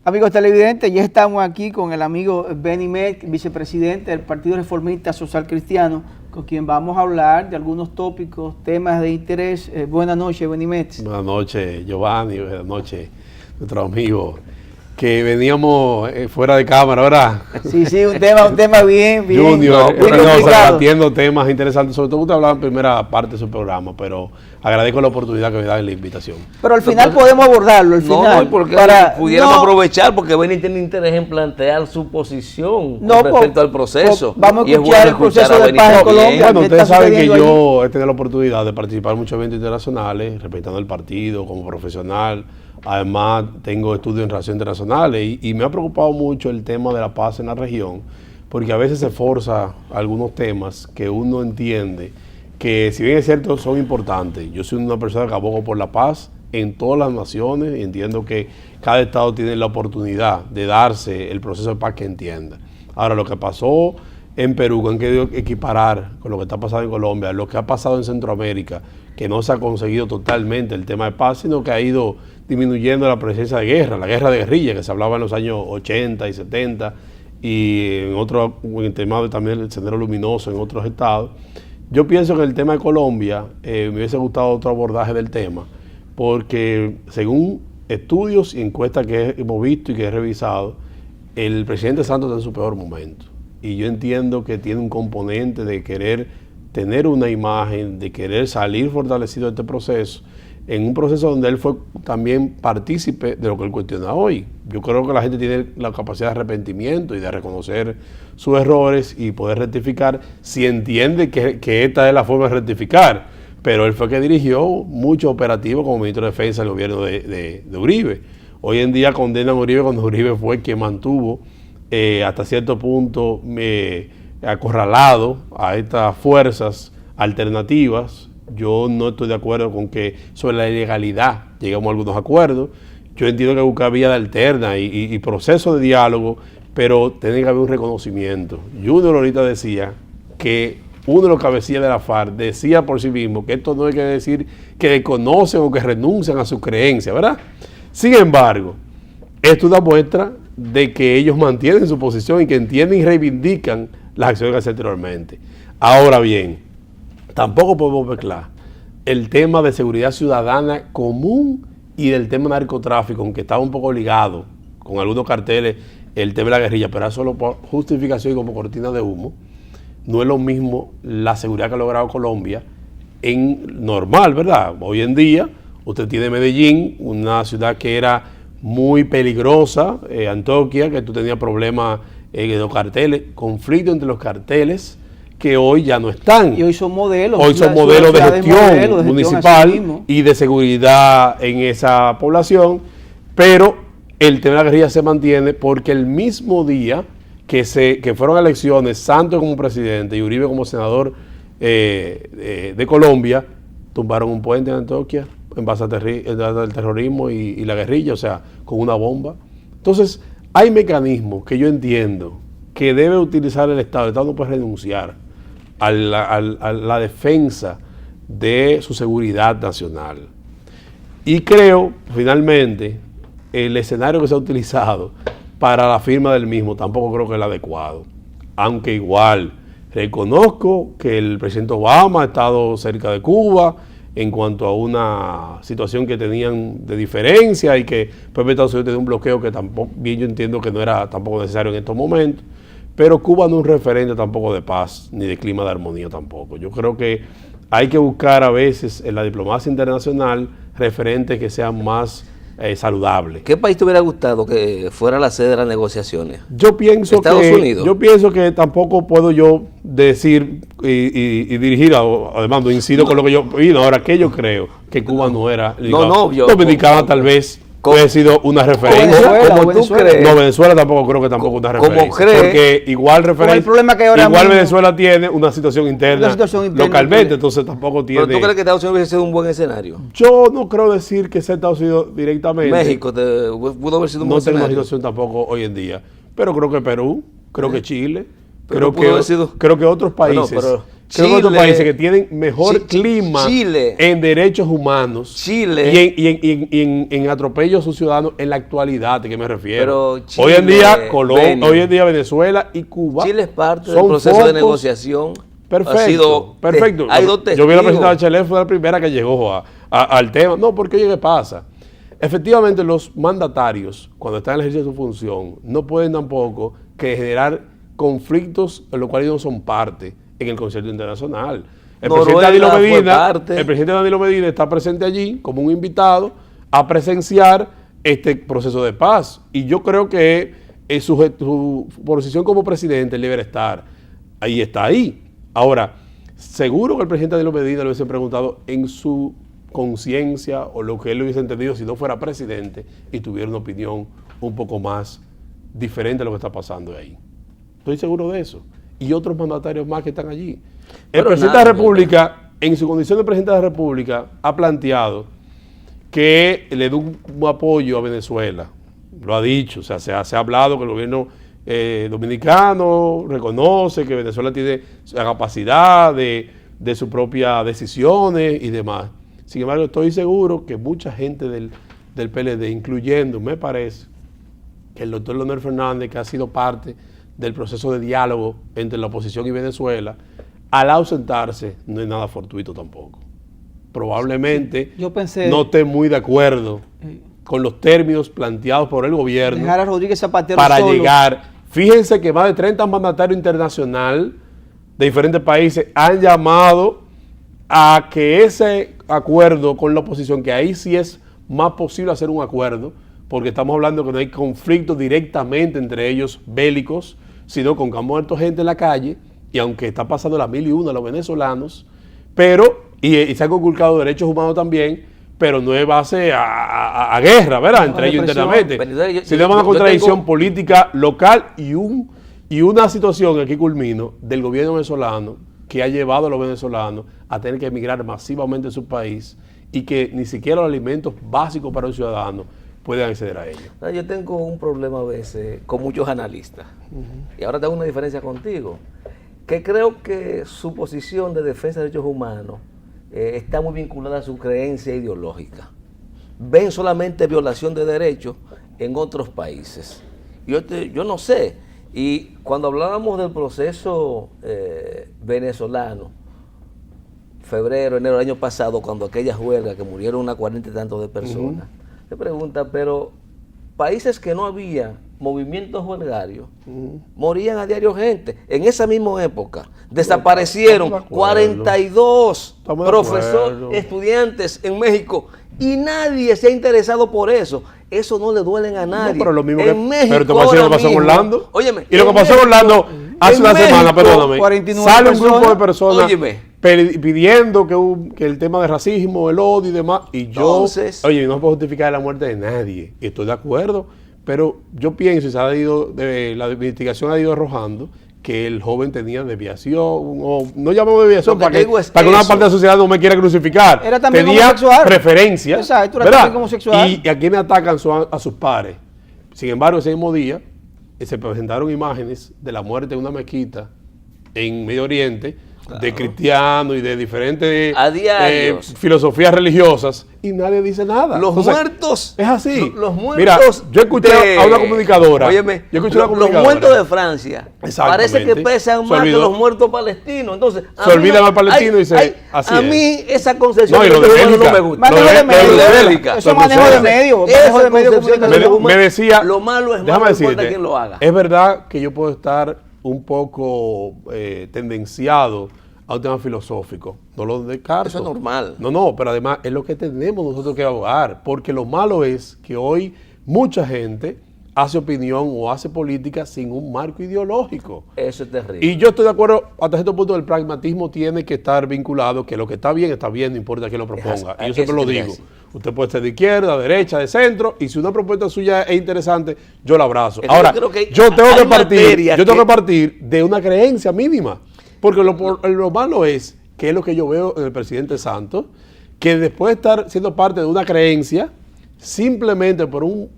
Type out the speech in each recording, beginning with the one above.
Amigos televidentes, ya estamos aquí con el amigo Benny Met, vicepresidente del Partido Reformista Social Cristiano, con quien vamos a hablar de algunos tópicos, temas de interés. Buenas noches, Benny Met. Buenas noches, Giovanni. Buenas noches, nuestro amigo. Que veníamos fuera de cámara, ¿verdad? Sí, un tema bien Junior, bien complicado. Debatiendo temas interesantes. Sobre todo usted hablaba en primera parte de su programa, pero agradezco la oportunidad que me da en la invitación. Pero al final podemos abordarlo, al final. Porque pudiéramos aprovechar, porque Benny tiene interés en plantear su posición respecto al proceso. Vamos a escuchar el proceso de paz en Colombia. Bueno, ustedes saben que yo he tenido la oportunidad de participar en muchos eventos internacionales, respetando el partido como profesional. Además, tengo estudios en relaciones internacionales y me ha preocupado mucho el tema de la paz en la región, porque a veces se forza algunos temas que uno entiende que, si bien es cierto, son importantes. Yo soy una persona que abogo por la paz en todas las naciones y entiendo que cada estado tiene la oportunidad de darse el proceso de paz que entienda. Ahora, lo que pasó en Perú, que han querido equiparar con lo que está pasando en Colombia, lo que ha pasado en Centroamérica, que no se ha conseguido totalmente el tema de paz, sino que ha ido disminuyendo la presencia de guerra, la guerra de guerrilla que se hablaba en los años 80 y 70 y en el tema también del Sendero Luminoso en otros estados. Yo pienso que en el tema de Colombia me hubiese gustado otro abordaje del tema, porque según estudios y encuestas que hemos visto y que he revisado, el presidente Santos está en su peor momento. Y yo entiendo que tiene un componente de querer tener una imagen, de querer salir fortalecido de este proceso, en un proceso donde él fue también partícipe de lo que él cuestiona hoy. Yo creo que la gente tiene la capacidad de arrepentimiento y de reconocer sus errores y poder rectificar si entiende que esta es la forma de rectificar. Pero él fue que dirigió muchos operativos como ministro de Defensa del gobierno de Uribe. Hoy en día condenan a Uribe cuando Uribe fue quien mantuvo hasta cierto punto acorralado a estas fuerzas alternativas. Yo no estoy de acuerdo con que sobre la ilegalidad lleguemos a algunos acuerdos. Yo entiendo que buscar vías alternas y procesos de diálogo, pero tiene que haber un reconocimiento. Junior ahorita decía que uno de los cabecillas de la FARC decía por sí mismo que esto no hay que decir que desconocen o que renuncian a su creencia, ¿verdad? Sin embargo, esto es una muestra de que ellos mantienen su posición y que entienden y reivindican las acciones que hacen anteriormente. Ahora bien, tampoco podemos mezclar el tema de seguridad ciudadana común y del tema narcotráfico, aunque estaba un poco ligado con algunos carteles, el tema de la guerrilla, pero eso solo por justificación y como cortina de humo. No es lo mismo la seguridad que ha logrado Colombia en normal, ¿verdad? Hoy en día, usted tiene Medellín, una ciudad que era muy peligrosa, Antioquia, que tú tenías problemas de los carteles, conflicto entre los carteles, que hoy ya no están. Y hoy son modelos. Hoy son modelos de gestión municipal y de seguridad en esa población, pero el tema de la guerrilla se mantiene porque el mismo día que fueron elecciones, Santos como presidente y Uribe como senador de Colombia, tumbaron un puente en Antioquia en base al terrorismo y la guerrilla, o sea, con una bomba. Entonces, hay mecanismos que yo entiendo que debe utilizar el Estado. El Estado no puede renunciar a la defensa de su seguridad nacional. Y creo, finalmente, el escenario que se ha utilizado para la firma del mismo tampoco creo que es el adecuado. Aunque igual reconozco que el presidente Obama ha estado cerca de Cuba en cuanto a una situación que tenían de diferencia y que pues Estados Unidos tenía un bloqueo que tampoco, bien yo entiendo que no era tampoco necesario en estos momentos, pero Cuba no es un referente tampoco de paz ni de clima de armonía tampoco. Yo creo que hay que buscar a veces en la diplomacia internacional referentes que sean más saludables. ¿Qué país te hubiera gustado que fuera la sede de las negociaciones? Yo pienso ¿Estados Unidos? Yo pienso que tampoco puedo yo decir y dirigir, además no incido con lo que yo opino, ahora que yo creo que Cuba no era, Dominicana tal vez puede haber sido una referencia. ¿Cómo tú crees? No, Venezuela tampoco creo que tampoco una referencia. ¿Cómo crees? Porque igual referencia, el problema que ahora igual mismo, Venezuela tiene una situación interna localmente, entonces tampoco tiene. ¿Pero tú crees que Estados Unidos hubiese sido un buen escenario? Yo no creo decir que sea Estados Unidos directamente. México pudo haber sido un buen escenario. No tengo una situación tampoco hoy en día, pero creo que Perú, creo que Chile, creo que otros países Creo que otros países que tienen mejor clima en derechos humanos Chile y en atropello a sus ciudadanos en la actualidad, ¿a qué me refiero? Pero Chile, hoy en día Colombia, hoy en día Venezuela y Cuba. Chile es parte del proceso de negociación. Perfecto, perfecto. Hay dos testigos. Yo vi la presidenta Bachelet, fue la primera que llegó al tema. No, porque oye, ¿qué pasa? Efectivamente, los mandatarios, cuando están en el ejercicio de su función, no pueden tampoco que generar conflictos en los cuales ellos no son parte en el concierto internacional. El presidente Danilo Medina está presente allí como un invitado a presenciar este proceso de paz. Y yo creo que su posición como presidente debe estar ahí, está ahí. Ahora, seguro que el presidente Danilo Medina le hubiese preguntado en su conciencia o lo que él hubiese entendido si no fuera presidente y tuviera una opinión un poco más diferente a lo que está pasando ahí. Estoy seguro de eso. Y otros mandatarios más que están allí. El presidente de la República, en su condición de presidente de la República, ha planteado que le dé un apoyo a Venezuela. Lo ha dicho, o sea, se ha hablado que el gobierno dominicano reconoce que Venezuela tiene la capacidad de sus propias decisiones y demás. Sin embargo, estoy seguro que mucha gente del PLD, incluyendo, me parece, que el doctor Leonel Fernández, que ha sido parte del proceso de diálogo entre la oposición y Venezuela, al ausentarse no es nada fortuito tampoco. Probablemente no esté muy de acuerdo con los términos planteados por el gobierno dejar a Rodríguez Zapatero para solo. llegar. Fíjense que más de 30 mandatarios internacionales de diferentes países han llamado a que ese acuerdo con la oposición, que ahí sí es más posible hacer un acuerdo, porque estamos hablando que no hay conflicto directamente entre ellos bélicos, sino con que han muerto gente en la calle, y aunque está pasando la 1001 a los venezolanos, pero, y se han conculcado derechos humanos también, pero no es base a guerra, ¿verdad? Entre ellos internamente. Sino una contradicción política local y una situación, aquí culmino, del gobierno venezolano, que ha llevado a los venezolanos a tener que emigrar masivamente de su país y que ni siquiera los alimentos básicos para un ciudadano pueden acceder a ellos. Yo tengo un problema a veces con muchos analistas, y ahora tengo una diferencia contigo, que creo que su posición de defensa de derechos humanos está muy vinculada a su creencia ideológica. Ven solamente violación de derechos en otros países. Yo no sé, y cuando hablábamos del proceso venezolano, febrero, enero del año pasado, cuando aquella huelga que murieron unas 40 y tantos de personas, se pregunta, pero países que no había movimientos huelgarios, morían a diario gente. En esa misma época desaparecieron 42 profesores, estudiantes en México, y nadie se ha interesado por eso. Eso no le duele a nadie. No, pero lo mismo en México, pero te pasó lo que pasó en Orlando. Óyeme, y lo que pasó en Orlando hace una semana, perdóname, sale un grupo de personas pidiendo que el tema de racismo, el odio y demás, y yo, no puedo justificar la muerte de nadie, y estoy de acuerdo, pero yo pienso, y la investigación ha ido arrojando, que el joven tenía desviación, o no llamamos desviación, para que una parte de la sociedad no me quiera crucificar. Era también tenía homosexual. Preferencia. Exacto, era también homosexual. Y a quienes atacan a sus pares. Sin embargo, ese mismo día se presentaron imágenes de la muerte de una mezquita en Medio Oriente, de cristianos y de diferentes filosofías religiosas, y nadie dice nada. Los muertos. Es así. Los muertos. Mira, yo escuché a una comunicadora. Óyeme, los muertos de Francia parece que pesan más que los muertos palestinos. Entonces, se olvidan al palestino y se. Así a mí esa concepción no me gusta. Manejo de medio. Eso manejo de medio. Manejo de medio. Me decía. Lo malo es malo, no importa quién lo haga. Es verdad que yo puedo estar un poco tendenciado a un tema filosófico, no lo descarto. Eso es normal. No, pero además es lo que tenemos nosotros que abogar, porque lo malo es que hoy mucha gente hace opinión o hace política sin un marco ideológico. Eso es terrible. Y yo estoy de acuerdo, hasta cierto punto el pragmatismo tiene que estar vinculado, que lo que está bien, no importa quién lo proponga. Y yo siempre lo digo. Usted puede ser de izquierda, de derecha, de centro, y si una propuesta suya es interesante, yo la abrazo. Ahora, yo tengo que partir de una creencia mínima. Porque lo malo es, que es lo que yo veo en el presidente Santos, que después de estar siendo parte de una creencia, simplemente por un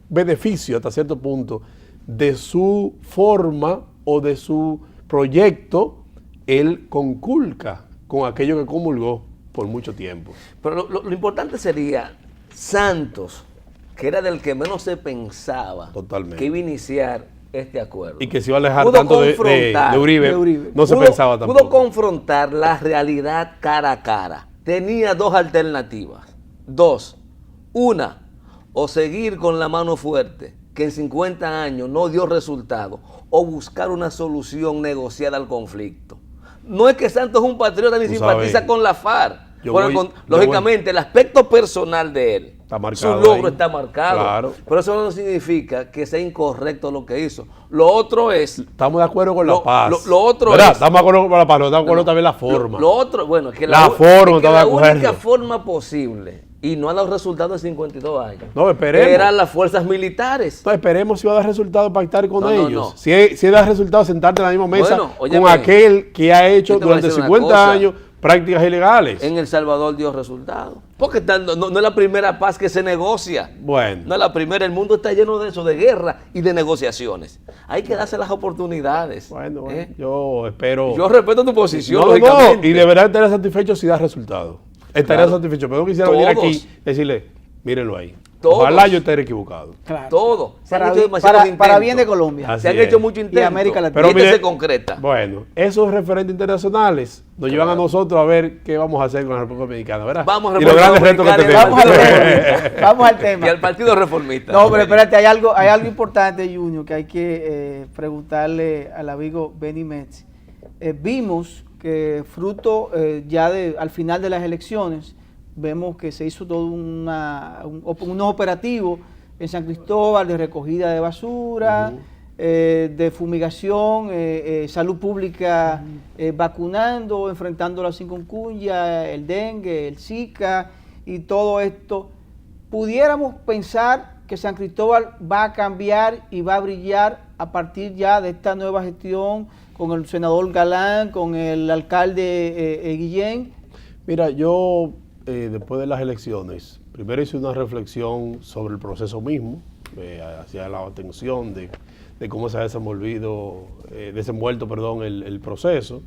beneficio hasta cierto punto de su forma o de su proyecto, él conculca con aquello que comulgó por mucho tiempo. Pero lo importante sería Santos, que era del que menos se pensaba Totalmente. que iba a iniciar este acuerdo. Y que se iba a alejar Pudo tanto de Uribe, de Uribe. no se pensaba tampoco. Pudo confrontar la realidad cara a cara. Tenía dos alternativas. Dos. Una, o seguir con la mano fuerte, que en 50 años no dio resultado, o buscar una solución negociada al conflicto. No es que Santos es un patriota ni Tú simpatiza sabes, con la FARC. yo Lógicamente, el aspecto personal de él, está marcado su logro ahí. está marcado. Claro. Pero eso no significa que sea incorrecto lo que hizo. Lo otro es... Estamos de acuerdo con la paz. Lo otro ¿verdad? es... Estamos de acuerdo con la paz, no estamos de acuerdo también la forma. Lo otro, bueno, es que La forma, es que estaba la de acuerdo. única forma posible, y no ha dado resultados en 52 años, No, esperemos. eran las fuerzas militares. No, esperemos si va a dar resultado pactar con No, no, ellos. no. Si da resultado sentarte en la misma mesa Bueno, con óyeme, aquel que ha hecho yo te voy a durante decir una 50 cosa. años prácticas ilegales. En El Salvador dio resultados. Porque no es la primera paz que se negocia. Bueno. No es la primera. El mundo está lleno de eso, de guerra y de negociaciones. Hay que darse las oportunidades. Bueno, ¿eh? yo espero. Yo respeto tu posición, No, lógicamente. y de verdad estaría satisfecho si da resultado. Estaría Claro. satisfecho, pero no quisiera venir Todos. aquí y decirle, mírenlo ahí. Todos. Ojalá yo esté equivocado. Claro. Todo. Se han Para, hecho bien- demasiados para intentos. bien de Colombia. Así Se han es. hecho muchos intentos. América Latina. Pero Y este mire, se concreta. Bueno, esos referentes internacionales nos llevan a nosotros a ver qué vamos a hacer con la República Dominicana, ¿verdad? Vamos a y los grandes retos que Dominicana y tenemos. Vamos, vamos al tema. Y al Partido Reformista. No, pero espérate, hay algo importante, Junior, que hay que preguntarle al amigo Benny Metz. Vimos que fruto al final de las elecciones, vemos que se hizo todo unos operativos en San Cristóbal de recogida de basura, de fumigación, salud pública vacunando, enfrentando la chikungunya, el dengue, el Zika y todo esto. Pudiéramos pensar que San Cristóbal va a cambiar y va a brillar a partir ya de esta nueva gestión con el senador Galán, con el alcalde Guillén. Mira, yo después de las elecciones, primero hice una reflexión sobre el proceso mismo, hacia la atención de cómo se ha desenvuelto el proceso,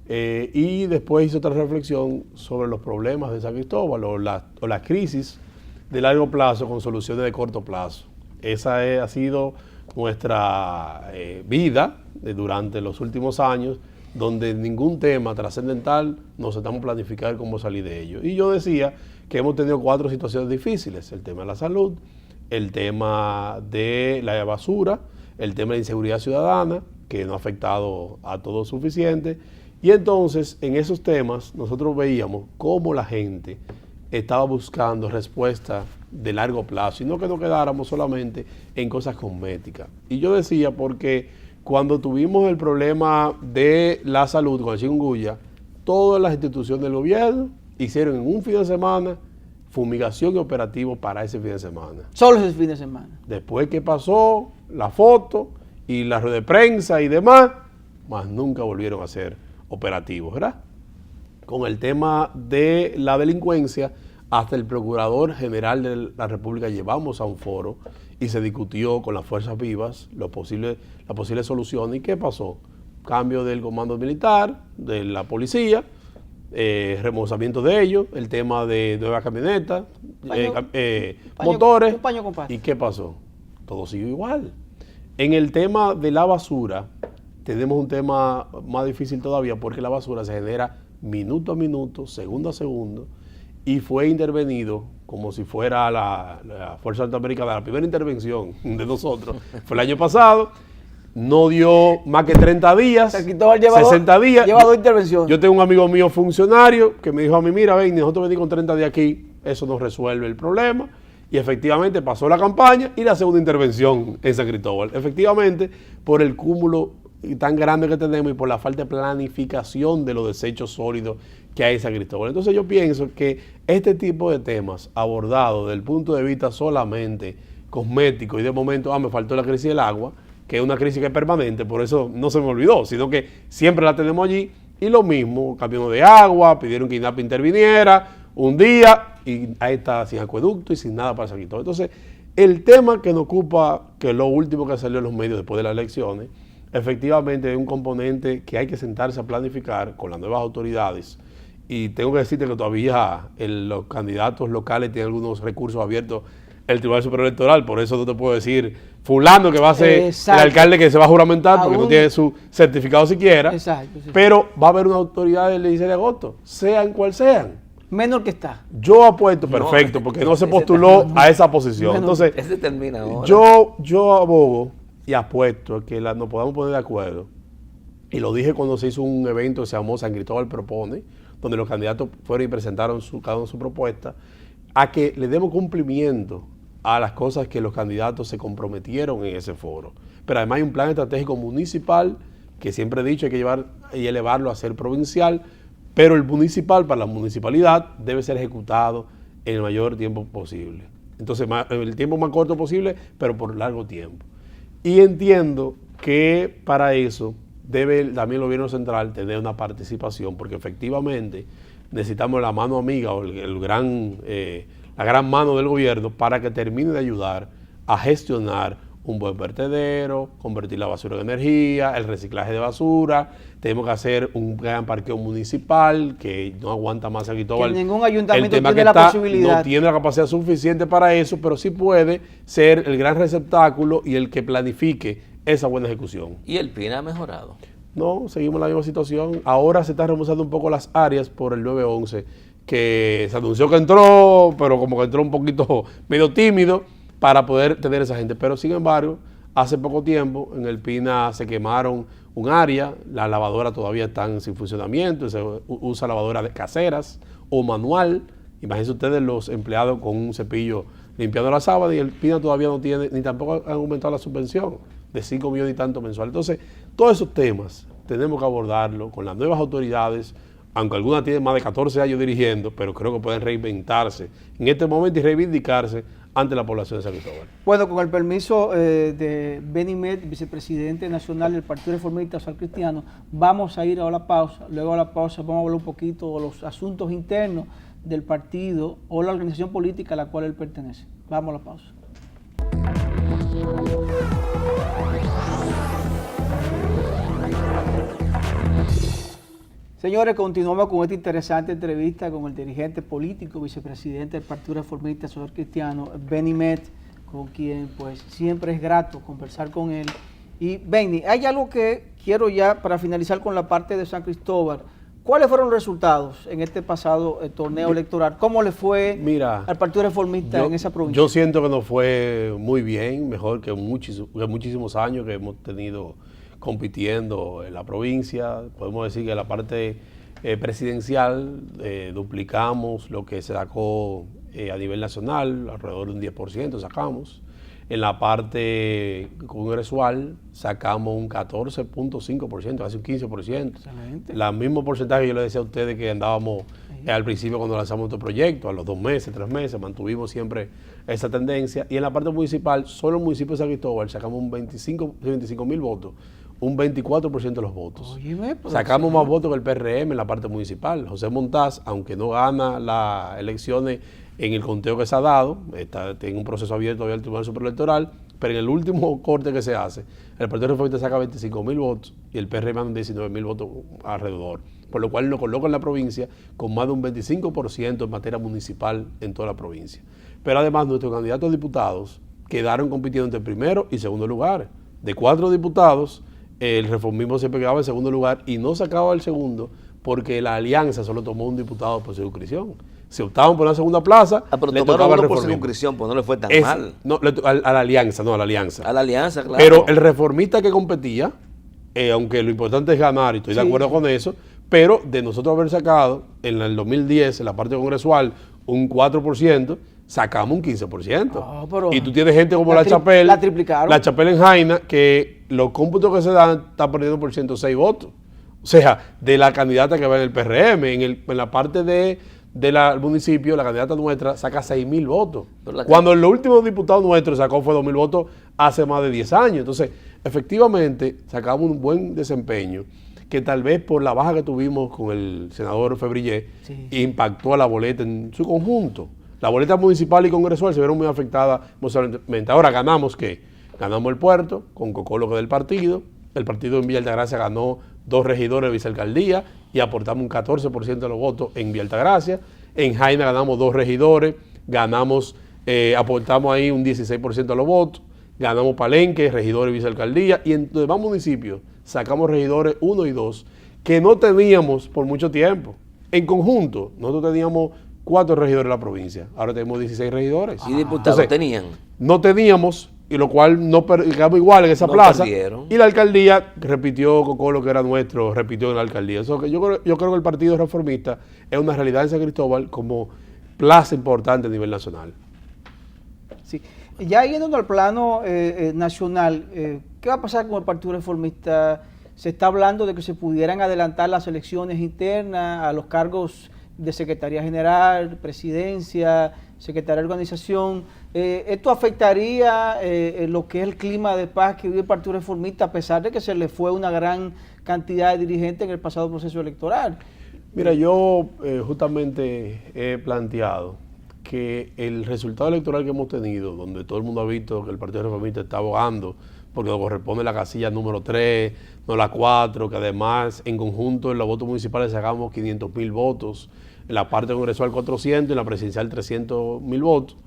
y después hice otra reflexión sobre los problemas de San Cristóbal o las crisis de largo plazo con soluciones de corto plazo. Esa ha sido nuestra vida durante los últimos años, donde ningún tema trascendental nos estamos planificar cómo salir de ello. Y yo decía que hemos tenido 4 situaciones difíciles: el tema de la salud, el tema de la basura, el tema de inseguridad ciudadana, que no ha afectado a todos suficiente. Y entonces, en esos temas, nosotros veíamos cómo la gente estaba buscando respuestas de largo plazo y no que nos quedáramos solamente en cosas cosméticas. Y yo decía, porque cuando tuvimos el problema de la salud con el chikungunya, todas las instituciones del gobierno hicieron en un fin de semana fumigación y operativo para ese fin de semana. Solo ese fin de semana. Después que pasó la foto y la red de prensa y demás, más nunca volvieron a ser operativos, ¿verdad? Con el tema de la delincuencia, hasta el Procurador General de la República llevamos a un foro y se discutió con las fuerzas vivas las posibles soluciones. ¿Y qué pasó? Cambio del comando militar, de la policía, remozamiento de ellos, el tema de nuevas camionetas, motores. Un paño con pasta. ¿Y qué pasó? Todo siguió igual. En el tema de la basura, tenemos un tema más difícil todavía, porque la basura se genera minuto a minuto, segundo a segundo, y fue intervenido como si fuera la Fuerza Norteamericana. La primera intervención de nosotros fue el año pasado, no dio más que 30 días, San Cristóbal lleva 60 días. Lleva 2 intervenciones. Yo tengo un amigo mío funcionario que me dijo a mí, mira, ven, nosotros venimos con 30 días aquí, eso nos resuelve el problema. Y efectivamente pasó la campaña y la segunda intervención en San Cristóbal. Efectivamente, por el cúmulo tan grande que tenemos y por la falta de planificación de los desechos sólidos que hay en San Cristóbal. Entonces yo pienso que este tipo de temas abordados desde el punto de vista solamente cosmético y de momento, me faltó la crisis del agua, que es una crisis que es permanente, por eso no se me olvidó, sino que siempre la tenemos allí. Y lo mismo, cambiamos de agua, pidieron que INAPA interviniera un día y ahí está sin acueducto y sin nada para San Cristóbal. Entonces, el tema que nos ocupa, que es lo último que salió en los medios después de las elecciones, efectivamente es un componente que hay que sentarse a planificar con las nuevas autoridades. Y tengo que decirte que todavía los candidatos locales tienen algunos recursos abiertos el Tribunal Superior Electoral, por eso no te puedo decir fulano que va a ser Exacto. el alcalde que se va a juramentar porque Aún no tiene su certificado siquiera. Exacto, sí. Pero va a haber una autoridad el 16 de agosto, sean cual sean. Menor que está. Yo apuesto, perfecto, porque no se postuló a esa posición. Bueno, Entonces, Ese termina ahora. yo abogo y apuesto a que nos podamos poner de acuerdo. Y lo dije cuando se hizo un evento que se llamó San Cristóbal Propone, donde los candidatos fueron y presentaron cada uno su propuesta, a que le demos cumplimiento a las cosas que los candidatos se comprometieron en ese foro. Pero además hay un plan estratégico municipal que siempre he dicho hay que llevar y elevarlo a ser provincial, pero el municipal para la municipalidad debe ser ejecutado en el mayor tiempo posible. Entonces, el tiempo más corto posible, pero por largo tiempo. Y entiendo que para eso debe también el gobierno central tener una participación, porque efectivamente necesitamos la mano amiga o la gran mano del gobierno para que termine de ayudar a gestionar un buen vertedero, convertir la basura en energía, el reciclaje de basura. Tenemos que hacer un gran parqueo municipal que no aguanta más aquí todo. Que ningún ayuntamiento el tema tiene que la está, posibilidad. no tiene la capacidad suficiente para eso, pero sí puede ser el gran receptáculo y el que planifique esa buena ejecución. Y el PIN ha mejorado. No, seguimos en la misma situación. Ahora se están remozando un poco las áreas por el 911, que se anunció que entró, pero como que entró un poquito medio tímido para poder tener esa gente. Pero sin embargo, hace poco tiempo en el PINA se quemaron un área, las lavadoras todavía están sin funcionamiento, se usa lavadoras caseras o manual. Imagínense ustedes los empleados con un cepillo limpiando la sábana y el PINA todavía no tiene, ni tampoco han aumentado la subvención de 5 millones y tanto mensual. Entonces, todos esos temas tenemos que abordarlo con las nuevas autoridades, aunque algunas tienen más de 14 años dirigiendo, pero creo que pueden reinventarse en este momento y reivindicarse ante la población de San Cristóbal. Bueno, con el permiso de Benny Met, vicepresidente nacional del Partido Reformista Social Cristiano, vamos a ir a la pausa. Luego a la pausa vamos a hablar un poquito de los asuntos internos del partido o la organización política a la cual él pertenece. Vamos a la pausa. Señores, continuamos con esta interesante entrevista con el dirigente político, vicepresidente del Partido Reformista Social Cristiano, Benny Met, con quien pues siempre es grato conversar con él. Y Benny, hay algo que quiero ya para finalizar con la parte de San Cristóbal. ¿Cuáles fueron los resultados en este pasado torneo electoral? ¿Cómo le fue al Partido Reformista en esa provincia? Yo siento que nos fue muy bien, mejor que muchísimos años que hemos tenido compitiendo en la provincia. Podemos decir que en la parte presidencial duplicamos lo que se sacó a nivel nacional, alrededor de un 10% sacamos. En la parte congresual sacamos un 14.5%, casi un 15%. Excelente. El mismo porcentaje que yo le decía a ustedes que andábamos al principio cuando lanzamos nuestro proyecto, a los 2 meses, 3 meses, mantuvimos siempre esa tendencia. Y en la parte municipal, solo el municipio de San Cristóbal sacamos un 25.000 votos, un 24% de los votos. Óyeme, pues, sacamos más votos que el PRM en la parte municipal. José Montaz, aunque no gana las elecciones en el conteo que se ha dado, tiene un proceso abierto todavía al Tribunal Superior Electoral, pero en el último corte que se hace, el Partido Reformista saca 25.000 votos y el PRM 19.000 votos alrededor, por lo cual lo coloca en la provincia con más de un 25% en materia municipal en toda la provincia. Pero además nuestros candidatos a diputados quedaron compitiendo entre primero y segundo lugar. De 4 diputados, el reformismo siempre quedaba en segundo lugar y no sacaba el segundo porque la alianza solo tomó un diputado por circunscripción. Si optaban por la segunda plaza, pero le tomaron tocaba el uno por reformismo. circunscripción, pues no le fue tan mal. No, a la alianza, no, a la alianza. A la alianza, claro. Pero el reformista que competía, aunque lo importante es ganar, y estoy de acuerdo con eso, pero de nosotros haber sacado en el 2010, en la parte congresual, un 4%, sacamos un 15%. Y tú tienes gente como la Chapelle, la triplicaron. La Chapelle en Jaina, que los cómputos que se dan están perdiendo por 106 votos. O sea, de la candidata que va en el PRM, en la parte del municipio, la candidata nuestra saca 6.000 votos. Cuando los últimos diputados nuestros sacó fue 2.000 votos hace más de 10 años. Entonces, efectivamente, sacamos un buen desempeño que tal vez por la baja que tuvimos con el senador Febrillé, impactó a la boleta en su conjunto. La boleta municipal y congresual se vieron muy afectadas emocionalmente. Ahora ganamos, ¿qué? Ganamos el puerto, con Cocolo que es del partido, el partido en Villa Altagracia ganó 2 regidores de vicealcaldía y aportamos un 14% de los votos en Villa Altagracia. En Jaina ganamos 2 regidores, aportamos ahí un 16% de los votos. Ganamos Palenque, regidores y vicealcaldía, y en los demás municipios sacamos regidores 1 y 2, que no teníamos por mucho tiempo. En conjunto, nosotros teníamos 4 regidores en la provincia, ahora tenemos 16 regidores. ¿Y diputados tenían? No teníamos, y lo cual no quedamos igual en esa No plaza. perdieron. Y la alcaldía repitió con lo que era nuestro, repitió en la alcaldía. Eso que yo creo que el Partido Reformista es una realidad en San Cristóbal como plaza importante a nivel nacional. Sí. Ya yendo al plano nacional, ¿qué va a pasar con el Partido Reformista? Se está hablando de que se pudieran adelantar las elecciones internas a los cargos de Secretaría General, Presidencia, Secretaría de Organización. ¿Esto afectaría lo que es el clima de paz que vive el Partido Reformista, a pesar de que se le fue una gran cantidad de dirigentes en el pasado proceso electoral? Mira, yo justamente he planteado que el resultado electoral que hemos tenido, donde todo el mundo ha visto que el Partido Reformista está abogando porque nos corresponde la casilla número 3, no la 4, que además en conjunto en los votos municipales sacamos 500.000 votos, en la parte congresual 400, en la presidencial 300.000 votos,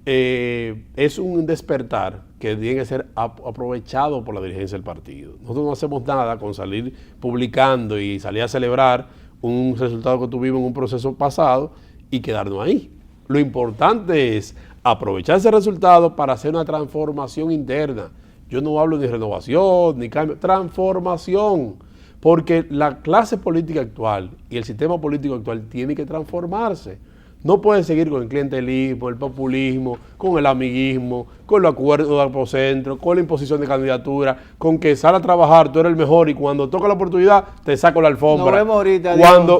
es un despertar que tiene que ser aprovechado por la dirigencia del partido. Nosotros no hacemos nada con salir publicando y salir a celebrar un resultado que tuvimos en un proceso pasado y quedarnos ahí. Lo importante es aprovechar ese resultado para hacer una transformación interna. Yo no hablo de renovación, ni cambio, transformación. Porque la clase política actual y el sistema político actual tiene que transformarse. No puede seguir con el clientelismo, el populismo, con el amiguismo, con los acuerdos de apocentro, con la imposición de candidatura, con que sal a trabajar, tú eres el mejor y cuando toca la oportunidad te saco la alfombra. Nos vemos ahorita,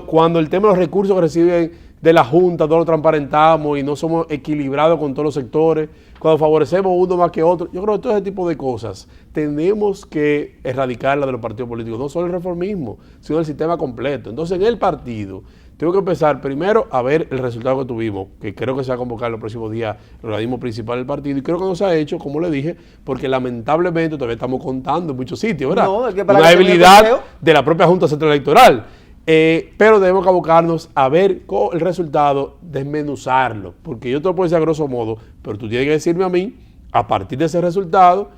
cuando el tema de los recursos que reciben de la Junta, todos lo transparentamos y no somos equilibrados con todos los sectores, cuando favorecemos uno más que otro, yo creo que todo ese tipo de cosas tenemos que erradicarlas de los partidos políticos, no solo el reformismo, sino el sistema completo. Entonces en el partido tengo que empezar primero a ver el resultado que tuvimos, que creo que se va a convocar los próximos días el organismo principal del partido, y creo que no se ha hecho, como le dije, porque lamentablemente todavía estamos contando en muchos sitios, ¿verdad? No, es que para una que debilidad de la propia Junta Central Electoral. Pero debemos que abocarnos a ver el resultado, desmenuzarlo, porque yo te lo puedo decir a grosso modo, pero tú tienes que decirme a mí, a partir de ese resultado,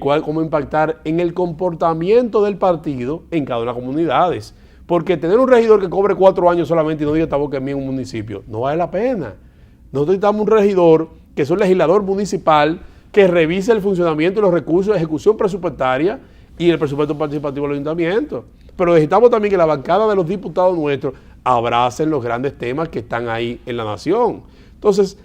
cómo impactar en el comportamiento del partido en cada una de las comunidades. Porque tener un regidor que cobre 4 años solamente y no diga esta boca en mí en un municipio, no vale la pena. Nosotros necesitamos un regidor que es un legislador municipal que revise el funcionamiento de los recursos de ejecución presupuestaria y el presupuesto participativo del ayuntamiento. Pero necesitamos también que la bancada de los diputados nuestros abracen los grandes temas que están ahí en la nación. Entonces,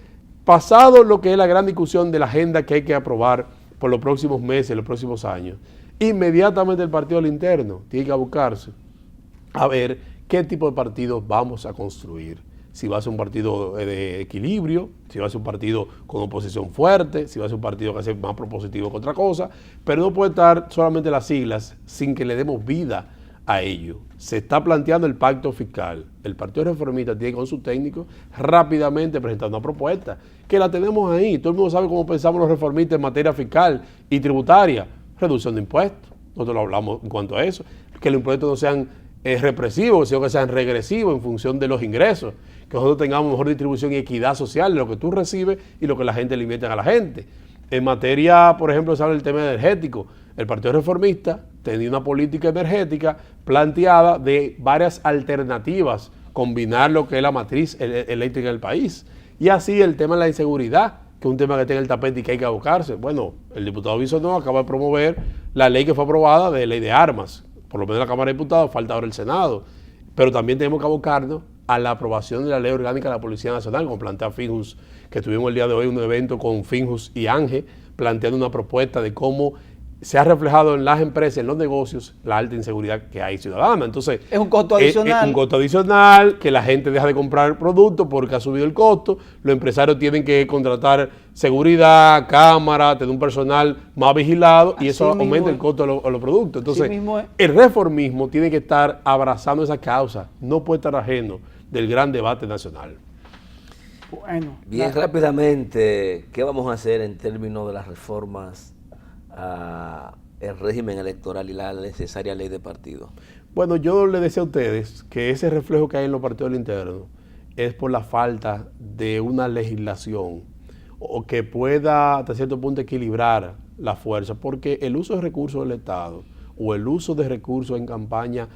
pasado lo que es la gran discusión de la agenda que hay que aprobar por los próximos meses, los próximos años, inmediatamente el partido al interno tiene que abocarse a ver qué tipo de partidos vamos a construir. Si va a ser un partido de equilibrio, si va a ser un partido con oposición fuerte, si va a ser un partido que sea más propositivo que otra cosa, pero no puede estar solamente las siglas sin que le demos vida a ello. Se está planteando el pacto fiscal. El Partido Reformista tiene con sus técnicos rápidamente presentar una propuesta, que la tenemos ahí. Todo el mundo sabe cómo pensamos los reformistas en materia fiscal y tributaria. Reducción de impuestos. Nosotros lo hablamos en cuanto a eso. Que los impuestos no sean represivos, sino que sean regresivos en función de los ingresos. Que nosotros tengamos mejor distribución y equidad social de lo que tú recibes y lo que la gente le invierte a la gente. En materia, por ejemplo, se habla del tema energético. El Partido Reformista tenía una política energética planteada de varias alternativas, combinar lo que es la matriz eléctrica del país. Y así el tema de la inseguridad, que es un tema que está en el tapete y que hay que abocarse. Bueno, el diputado Bisonó acaba de promover la ley que fue aprobada de ley de armas, por lo menos en la Cámara de Diputados, falta ahora el Senado. Pero también tenemos que abocarnos a la aprobación de la Ley Orgánica de la Policía Nacional, como plantea Finjus, que tuvimos el día de hoy un evento con Finjus y Ángel, planteando una propuesta de cómo se ha reflejado en las empresas, en los negocios, la alta inseguridad que hay ciudadana. Entonces, es un costo adicional. Es un costo adicional, que la gente deja de comprar productos porque ha subido el costo, los empresarios tienen que contratar seguridad, cámara, tener un personal más vigilado, y eso aumenta el costo de los productos. Entonces, el reformismo tiene que estar abrazando esa causa, no puede estar ajeno del gran debate nacional. Bueno, bien, rápidamente, ¿qué vamos a hacer en términos de las reformas el régimen electoral y la necesaria ley de partido? Bueno, yo le decía a ustedes que ese reflejo que hay en los partidos internos es por la falta de una legislación o que pueda hasta cierto punto equilibrar la fuerza, porque el uso de recursos del Estado o el uso de recursos en campaña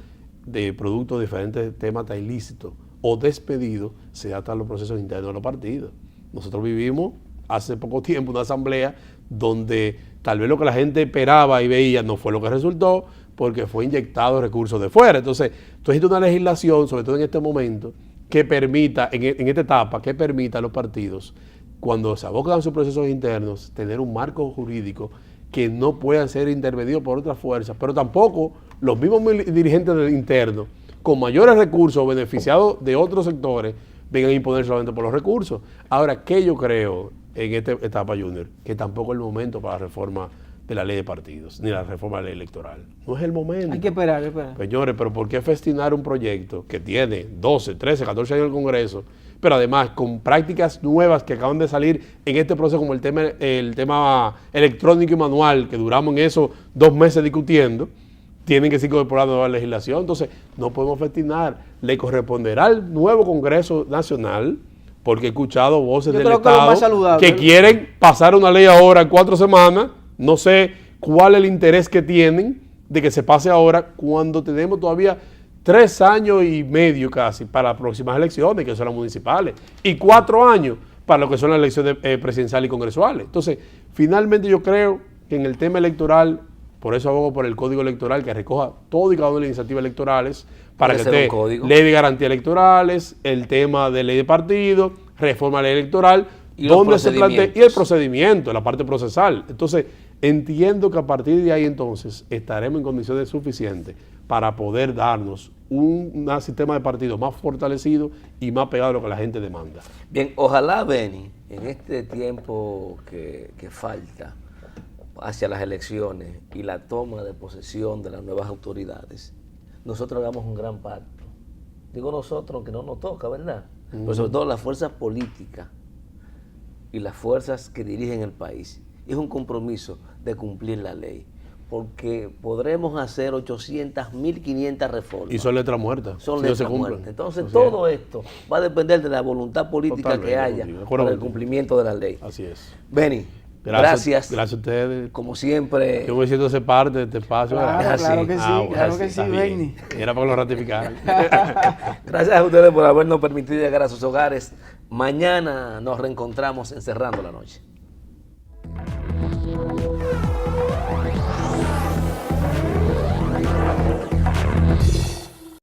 de productos de diferentes temas tan ilícitos o despedidos se da hasta en los procesos internos de los partidos. Nosotros vivimos hace poco tiempo una asamblea donde tal vez lo que la gente esperaba y veía no fue lo que resultó, porque fue inyectado recursos de fuera. Entonces, tú necesitas una legislación, sobre todo en este momento, que permita, en esta etapa, que permita a los partidos, cuando se abocan a sus procesos internos, tener un marco jurídico que no puedan ser intervenidos por otras fuerzas, pero tampoco los mismos dirigentes del interno, con mayores recursos, beneficiados de otros sectores, vengan a imponer solamente por los recursos. Ahora, ¿qué yo creo en esta etapa, Junior? Que tampoco es el momento para la reforma de la ley de partidos, ni la reforma de la ley electoral. No es el momento. Hay que esperar, hay que esperar. Señores, pero ¿por qué festinar un proyecto que tiene 12, 13, 14 años en el Congreso, pero además con prácticas nuevas que acaban de salir en este proceso, como el tema electrónico y manual, que duramos en eso 2 meses discutiendo, tienen que ser incorporadas nueva legislación? Entonces, no podemos festinar. Le corresponderá al nuevo Congreso Nacional, porque he escuchado voces del Estado que quieren pasar una ley ahora en 4 semanas. No sé cuál es el interés que tienen de que se pase ahora, cuando tenemos todavía 3 años y medio casi para las próximas elecciones, que son las municipales, y 4 años para lo que son las elecciones presidenciales y congresuales. Entonces, finalmente yo creo que en el tema electoral, por eso abogo por el Código Electoral, que recoja todo y cada una de las iniciativas electorales, para que esté ley de garantías electorales, el tema de ley de partido, reforma de la ley electoral, donde se plantea, y el procedimiento, la parte procesal. Entonces, entiendo que a partir de ahí entonces estaremos en condiciones suficientes para poder darnos un sistema de partido más fortalecido y más pegado a lo que la gente demanda. Bien, ojalá, Benny, en este tiempo que falta hacia las elecciones y la toma de posesión de las nuevas autoridades, nosotros hagamos un gran pacto. Digo nosotros, aunque no nos toca, ¿verdad? Pero sobre todo las fuerzas políticas y las fuerzas que dirigen el país. Es un compromiso de cumplir la ley, porque podremos hacer 800, 1.500 reformas. Y son letras muertas. Son letras muertas. Entonces, todo esto va a depender de la voluntad política que haya para el cumplimiento de la ley. Así es. Benny, gracias. Gracias a ustedes. Como siempre. Yo me siento ser parte de este espacio. Claro que sí, claro que sí, Benny. Era para que lo ratificaran. Gracias a ustedes por habernos permitido llegar a sus hogares. Mañana nos reencontramos en Cerrando la Noche.